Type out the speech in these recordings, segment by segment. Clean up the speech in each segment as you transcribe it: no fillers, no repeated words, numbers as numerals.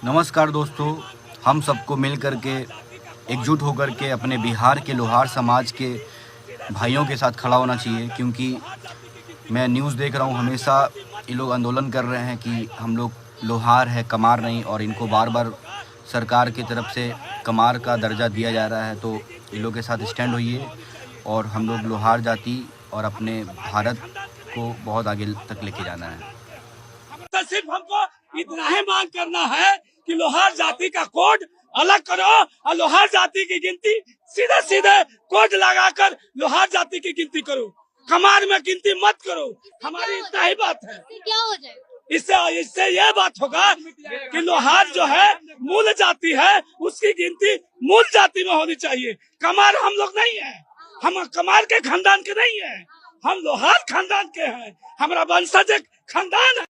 नमस्कार दोस्तों, हम सबको मिल कर के एकजुट होकर के अपने बिहार के लोहार समाज के भाइयों के साथ खड़ा होना चाहिए, क्योंकि मैं न्यूज़ देख रहा हूँ हमेशा ये लोग आंदोलन कर रहे हैं कि हम लोग लोहार है, कमार नहीं, और इनको बार-बार सरकार की तरफ से कमार का दर्जा दिया जा रहा है। तो इन लोग के साथ स्टैंड होइए और हम लोग लोहार जाति और अपने भारत को बहुत आगे तक लेके जाना है। तो सिर्फ हमको इतना ही मांग करना है कि लोहार जाति का कोड अलग करो और लोहार जाति की गिनती सीधे सीधे कोड लगाकर लोहार जाति की गिनती करो, कमार में गिनती मत करो। हमारी इतना ही बात है। क्या हो जाए? इससे इससे यह बात होगा कि लोहार जो है मूल जाति है, उसकी गिनती मूल जाति में होनी चाहिए। कमार हम लोग नहीं है, हम कमार के खानदान के नहीं है, हम लोहार खानदान के हैं। हमारा वंशज एक खानदान है।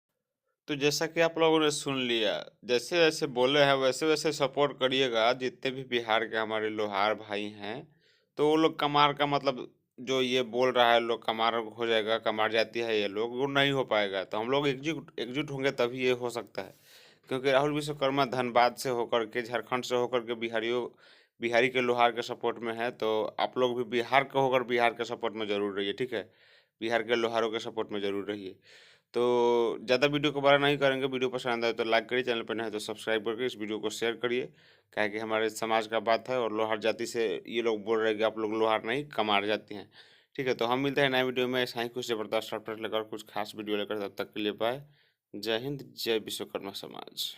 तो जैसा कि आप लोगों ने सुन लिया, जैसे जैसे बोले हैं वैसे वैसे सपोर्ट करिएगा। जितने भी बिहार के हमारे लोहार भाई हैं, तो वो लोग कमार का मतलब जो ये बोल रहा है लोग कमार हो जाएगा, कमार जाती है ये लोग, वो नहीं हो पाएगा। तो हम लोग एकजुट एकजुट होंगे तभी ये हो सकता है। क्योंकि राहुल विश्वकर्मा धनबाद से होकर के, झारखंड से होकर के बिहारी के लोहार के सपोर्ट में है। तो आप लोग भी बिहार के होकर बिहार के सपोर्ट में जरूर रहिए, ठीक है। बिहार के लोहारों के सपोर्ट में जरूर रहिए। तो ज़्यादा वीडियो को बड़ा नहीं करेंगे। वीडियो पसंद आए तो लाइक करिए, चैनल पर नए हैं तो सब्सक्राइब करके इस वीडियो को शेयर करिए। क्या कि हमारे समाज का बात है और लोहार जाति से ये लोग बोल रहे हैं कि आप लोग लोहार नहीं कमार जाति हैं, ठीक है। तो हम मिलते हैं नए वीडियो में ऐसा ही कुछ ज़बरदस्त अपडेट लेकर, कुछ खास वीडियो लेकर। तब तक के लिए बाय। जय हिंद, जय विश्वकर्मा समाज।